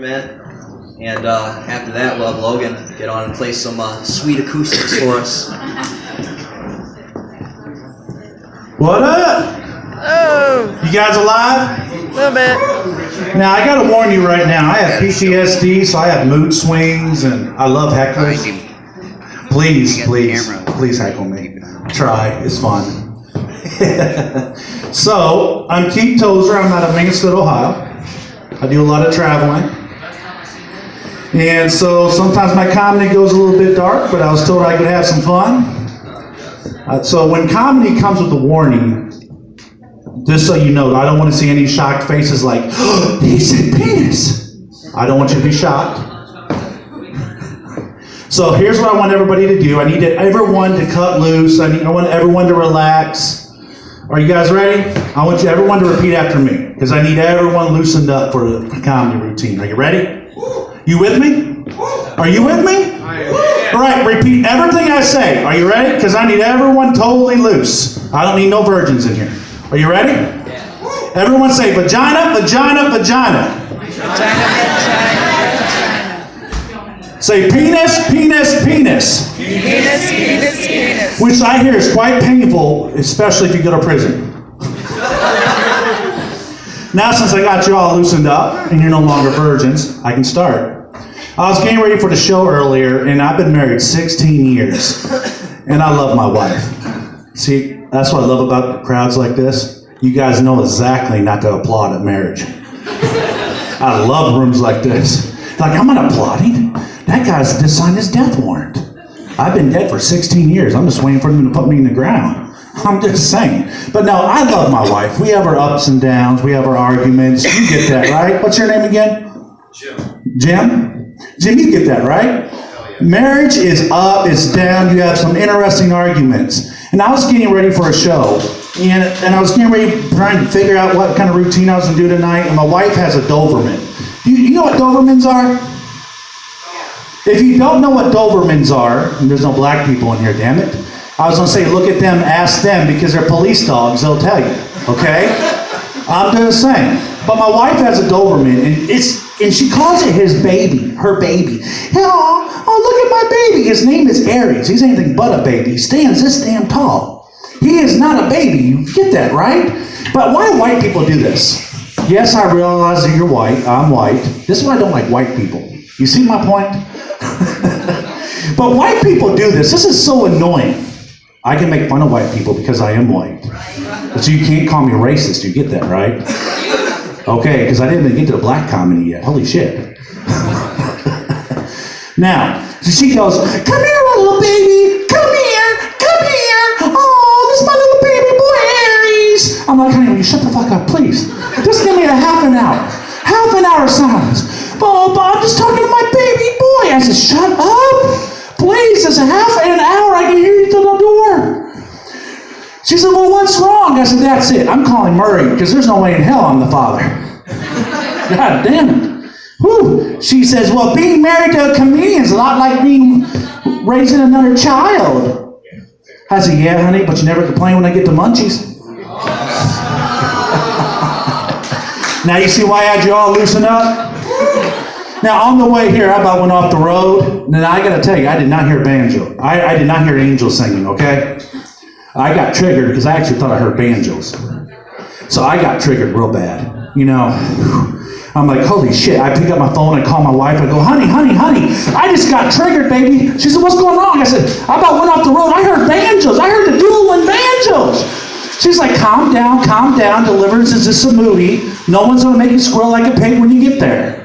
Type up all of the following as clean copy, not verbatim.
instrument. And after that, we'll have Logan get on and play some sweet acoustics for us. What up? Oh, You guys alive? a little bit. Now, I gotta warn you right now, I have PTSD, so I have mood swings, and I love hecklers. Please heckle me. Try, it's fun. So, I'm Keith Tozer, I'm out of Mansfield, Ohio. I do a lot of traveling. And so sometimes my comedy goes a little bit dark, but I was told I could have some fun. So when comedy comes with a warning, just so you know, I don't want to see any shocked faces like, oh, he said penis. I don't want you to be shocked. So here's what I want everybody to do. I need everyone to cut loose. I want everyone to relax. Are you guys ready? I want everyone to repeat after me, because I need everyone loosened up for the comedy routine. Are you ready? You with me? Are you with me? All right, repeat everything I say. Are you ready? Because I need everyone totally loose. I don't need no virgins in here. Are you ready? Everyone say vagina, vagina, vagina. Vagina, vagina. Say penis, penis, penis. Penis, penis, penis. Which I hear is quite painful, especially if you go to prison. Now, since I got you all loosened up and you're no longer virgins, I can start. I was getting ready for the show earlier, and I've been married 16 years, and I love my wife. See, that's what I love about crowds like this. You guys know exactly not to applaud at marriage. I love rooms like this. Like, I'm not applauding. That guy's just signed his death warrant. I've been dead for 16 years. I'm just waiting for him to put me in the ground. I'm just saying. But no, I love my wife. We have our ups and downs. We have our arguments. You get that, right? What's your name again? Jim? Jim, you get that, right? Marriage is up, it's down. You have some interesting arguments. And I was getting ready for a show. And I was getting ready trying to figure out what kind of routine I was going to do tonight. And my wife has a Doberman. You know what Dobermans are? If you don't know what Dobermans are, and there's no black people in here, damn it. I was going to say, look at them, ask them, because they're police dogs, they'll tell you, okay? I'm just saying. But my wife has a Doberman, and she calls it his baby, her baby. Oh, look at my baby. His name is Aries. He's anything but a baby. He stands this damn tall. He is not a baby. You get that, right? But why do white people do this? Yes, I realize that you're white. I'm white. This is why I don't like white people. You see my point? But white people do this. This is so annoying. I can make fun of white people because I am white. So you can't call me racist. You get that, right? Okay, because I didn't even get to the black comedy yet. Holy shit. Now, so she goes, come here, my little baby. Come here. Come here. Oh, this is my little baby boy, Aries. I'm like, honey, will you shut the fuck up, please? Just give me a half an hour. Half an hour silence. Oh, but I'm just talking to my baby boy. I said, shut up. Please, it's a half an hour. I can hear you through the door. She said, well, what's wrong? I said, that's it. I'm calling Murray, because there's no way in hell I'm the father. God damn it. Whew. She says, well, being married to a comedian is a lot like raising another child. I said, yeah, honey, but you never complain when I get the munchies. Now you see why I had you all loosen up? Now, on the way here, I about went off the road. Now, I got to tell you, I did not hear banjo. I did not hear angels singing, okay? I got triggered because I actually thought I heard banjos. So I got triggered real bad. You know, I'm like, holy shit. I pick up my phone, I call my wife, I go, honey, I just got triggered, baby. She said, what's going on? I said, I about went off the road. I heard banjos. I heard the dueling banjos. She's like, calm down. Deliverance is just a movie. No one's going to make you squeal like a pig when you get there.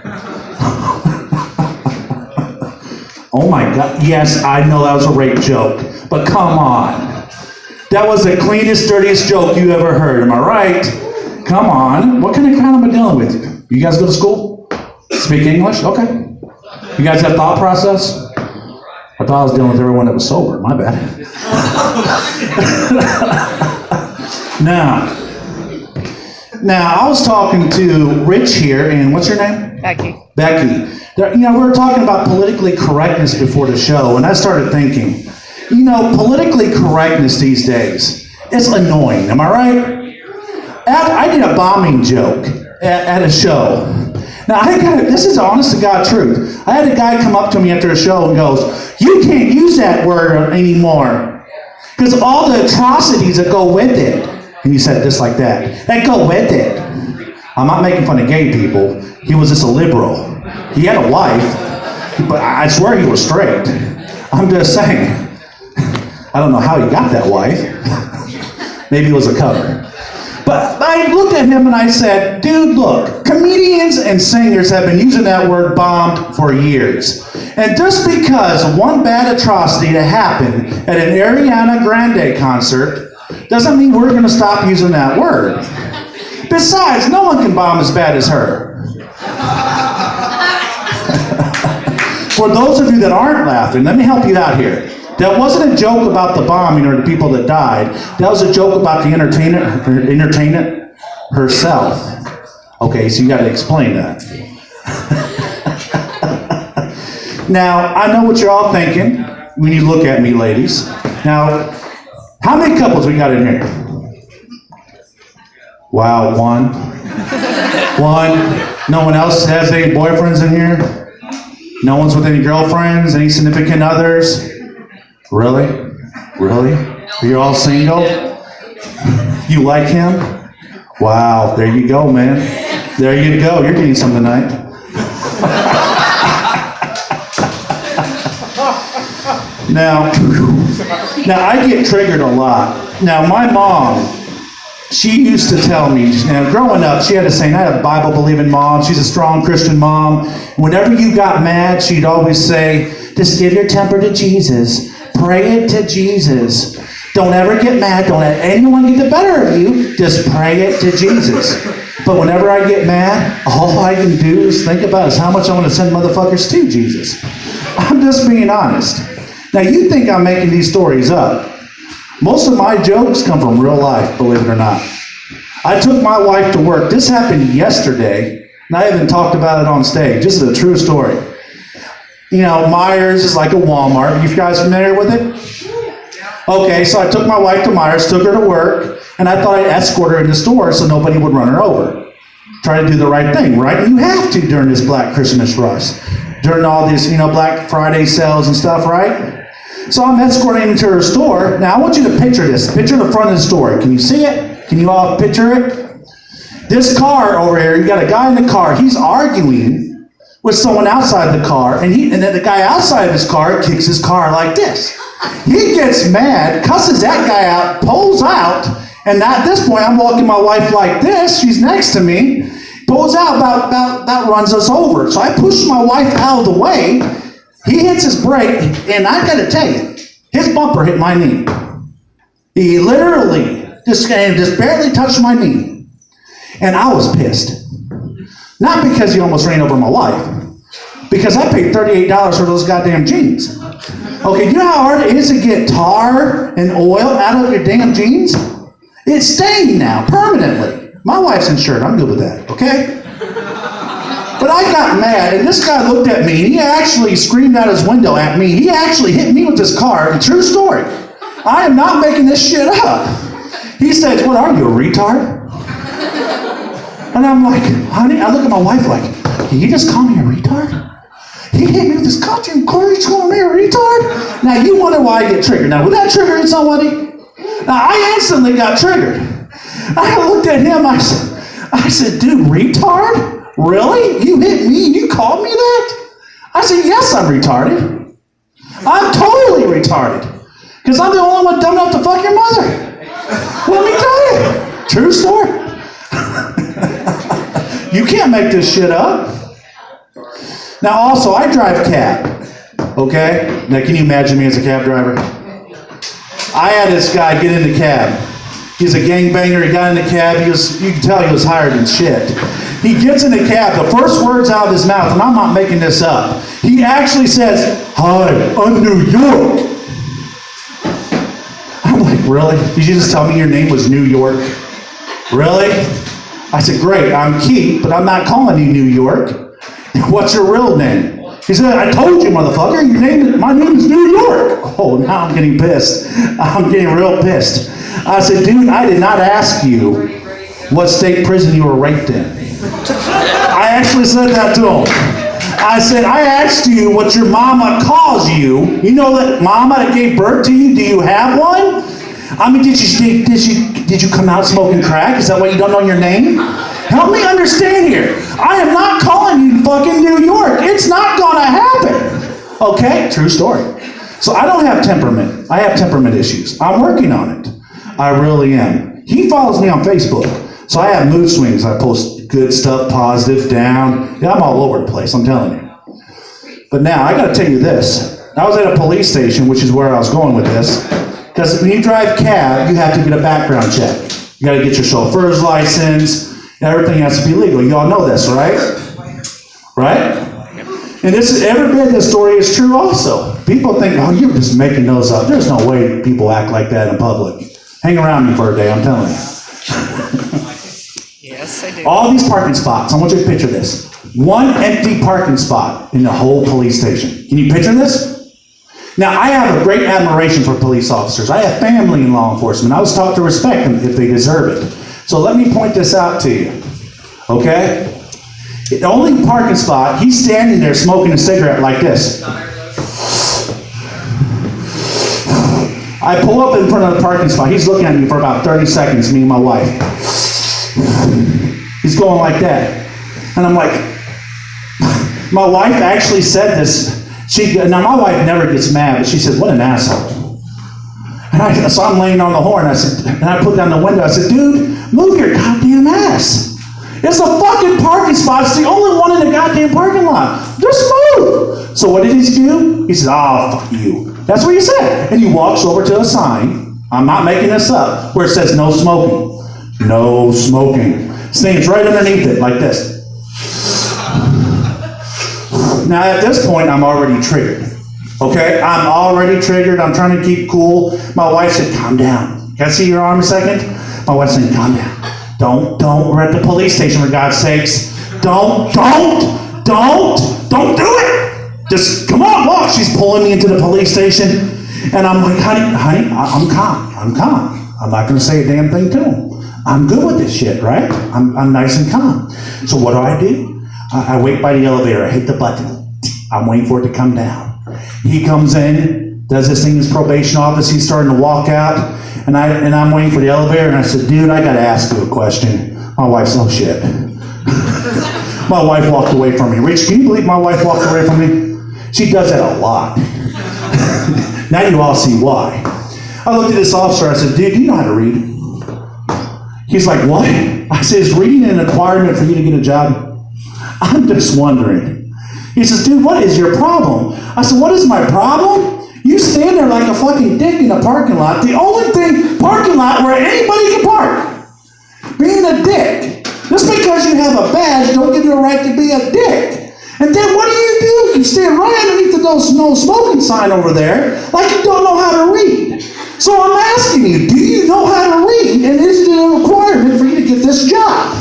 Oh my God, yes, I know that was a rape joke, but come on. That was the cleanest, dirtiest joke you ever heard, am I right? Come on, what kind of crowd am I dealing with? You guys go to school? Speak English? Okay. You guys have thought process? I thought I was dealing with everyone that was sober, my bad. Now, I was talking to Rich here, and what's your name? Becky. You know, we were talking about politically correctness before the show, and I started thinking, you know, politically correctness these days, it's annoying, am I right? I did a bombing joke at a show, Now, this is honest to God truth. I had a guy come up to me after a show and goes, "You can't use that word anymore because all the atrocities that go with it." And he said it just like that. That go with it. I'm not making fun of gay people. He was just a liberal. He had a wife, but I swear he was straight. I'm just saying. I don't know how he got that wife. Maybe it was a cover. But I looked at him and I said, dude, look, comedians and singers have been using that word bombed for years. And just because one bad atrocity that happened at an Ariana Grande concert doesn't mean we're going to stop using that word. Besides, no one can bomb as bad as her. For those of you that aren't laughing, let me help you out here. That wasn't a joke about the bombing or the people that died. That was a joke about the entertainer herself. Okay, so you got to explain that. Now, I know what you're all thinking when you look at me, ladies. Now, how many couples we got in here? Wow, one. No one else has any boyfriends in here? No one's with any girlfriends, any significant others? Really? You're all single? You like him? Wow, there you go, man. There you go. You're getting some tonight. Now, I get triggered a lot. Now, my mom, she used to tell me, growing up, she had a saying, I had a Bible-believing mom. She's a strong Christian mom. Whenever you got mad, she'd always say, just give your temper to Jesus. Pray it to Jesus. Don't ever get mad. Don't let anyone get the better of you. Just pray it to Jesus. But whenever I get mad, all I can do is think about is how much I want to send motherfuckers to Jesus. I'm just being honest. Now, you think I'm making these stories up. Most of my jokes come from real life, believe it or not. I took my wife to work. This happened yesterday, and I haven't talked about it on stage. This is a true story. You know, Myers is like a Walmart. Are you guys familiar with it? Okay, so I took my wife to Myers, took her to work, and I thought I'd escort her in the store so nobody would run her over. Try to do the right thing, right? You have to during this Black Christmas rush. During all these, Black Friday sales and stuff, right? So I'm escorting into her store. Now, I want you to picture this. Picture the front of the store. Can you see it? Can you all picture it? This car over here, you got a guy in the car. He's arguing with someone outside the car, and then the guy outside of his car kicks his car like this. He gets mad, cusses that guy out, pulls out, and at this point, I'm walking my wife like this. She's next to me. Pulls out, about runs us over. So I push my wife out of the way. He hits his brake, and I got to tell you, his bumper hit my knee. He literally just barely touched my knee. And I was pissed. Not because he almost ran over my wife, because I paid $38 for those goddamn jeans. Okay, you know how hard it is to get tar and oil out of your damn jeans? It's staying now, permanently. My wife's insured, I'm good with that, okay? But I got mad, and this guy looked at me, and he actually screamed out his window at me. He actually hit me with his car, true story. I am not making this shit up. He says, what are you, a retard? And I'm like, honey, I look at my wife like, did he just call me a retard? He hit me with this goddamn car, he's calling me a retard? Now, you wonder why I get triggered. Now, would that trigger somebody? Now, I instantly got triggered. I looked at him, I said, dude, retard? Really? You hit me and you called me that? I said, yes, I'm retarded. I'm totally retarded. Because I'm the only one dumb enough to fuck your mother. Let me tell you. True story. You can't make this shit up. Now also, I drive cab. Okay? Now can you imagine me as a cab driver? I had this guy get in the cab. He's a gangbanger. He got in the cab. You can tell he was hired and shit. He gets in the cab. The first words out of his mouth, and I'm not making this up, he actually says, hi, I'm New York. I'm like, really? Did you just tell me your name was New York? Really? I said, great, I'm Keith, but I'm not calling you New York. What's your real name? He said, I told you, motherfucker, my name is New York. Oh, now I'm getting pissed. I'm getting real pissed. I said, dude, I did not ask you what state prison you were raped in. I actually said that to him. I said, I asked you what your mama calls you. You know that mama that gave birth to you, do you have one? I mean, did you come out smoking crack? Is that why you don't know your name? Help me understand here. I am not calling you fucking New York. It's not gonna happen. Okay? True story. So I don't have temperament. I have temperament issues. I'm working on it. I really am. He follows me on Facebook. So I have mood swings. I post good stuff, positive, down. Yeah, I'm all over the place, I'm telling you. But now, I gotta tell you this. I was at a police station, which is where I was going with this. Because when you drive cab, you have to get a background check. You gotta get your chauffeur's license. Everything has to be legal. You all know this, right? Right? And every bit of this story is true also. People think, oh, you're just making those up. There's no way people act like that in public. Hang around me for a day, I'm telling you. Yes, I do. All these parking spots, I want you to picture this. One empty parking spot in the whole police station. Can you picture this? Now, I have a great admiration for police officers. I have family in law enforcement. I was taught to respect them if they deserve it. So let me point this out to you, okay? The only parking spot, he's standing there smoking a cigarette like this. I pull up in front of the parking spot. He's looking at me for about 30 seconds, me and my wife. He's going like that. And I'm like, my wife actually said this. Now my wife never gets mad, but she says, what an asshole. And so I'm laying on the horn. And I put down the window. I said, dude, move your goddamn ass. It's a fucking parking spot. It's the only one in the goddamn parking lot. Just move. So what did he do? He said, oh, fuck you. That's what he said. And he walks over to a sign. I'm not making this up. Where it says no smoking. No smoking. Stands right underneath it like this. Now at this point, I'm already triggered. Okay? I'm already triggered. I'm trying to keep cool. My wife said, calm down. Can I see your arm a second? My wife said, calm down. Don't. We're at the police station, for God's sakes. Don't do it. Just, come on, walk. She's pulling me into the police station. And I'm like, honey, I'm calm. I'm not going to say a damn thing to him. I'm good with this shit, right? I'm nice and calm. So what do? I wait by the elevator. I hit the button. I'm waiting for it to come down. He comes in, does this thing in his probation office. He's starting to walk out. And I'm waiting for the elevator. And I said, dude, I got to ask you a question. My wife's, oh, shit. My wife walked away from me. Rich, can you believe my wife walked away from me? She does that a lot. Now you all see why. I looked at this officer. I said, dude, do you know how to read? He's like, what? I said, is reading an requirement for you to get a job? I'm just wondering. He says, dude, what is your problem? I said, what is my problem? You stand there like a fucking dick in a parking lot. The only parking lot where anybody can park. Being a dick. Just because you have a badge don't give you a right to be a dick. And then what do? You stand right underneath the no smoking sign over there like you don't know how to read. So I'm asking you, do you know how to read? And is it a requirement for you to get this job?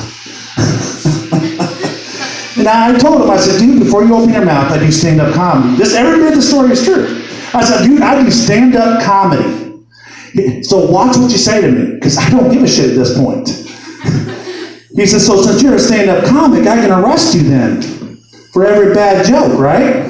And I told him, I said, dude, before you open your mouth, I do stand-up comedy. Every bit of the story is true. I said, dude, I do stand-up comedy. So watch what you say to me, because I don't give a shit at this point. He says, so since you're a stand-up comic, I can arrest you then for every bad joke, right?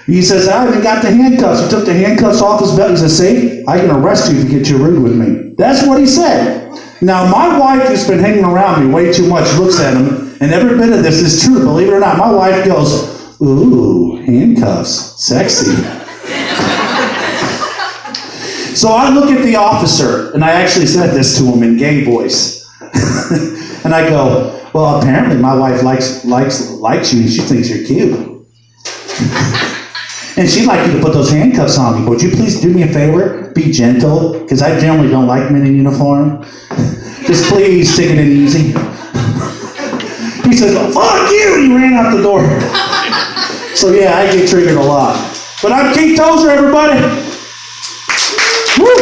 He says, I even got the handcuffs. He took the handcuffs off his belt. He said, see, I can arrest you if you get too rude with me. That's what he said. Now, my wife, who's been hanging around me way too much, looks at him, and every bit of this is true, believe it or not. My wife goes, ooh, handcuffs, sexy. So I look at the officer, and I actually said this to him in gay voice. And I go, well, apparently my wife likes you, and she thinks you're cute. And she'd like you to put those handcuffs on me. Would you please do me a favor? Be gentle, because I generally don't like men in uniform. Just please take it in easy. He says, oh, fuck you! And he ran out the door. So yeah, I get triggered a lot. But I'm Keith Tozer, everybody. Woo!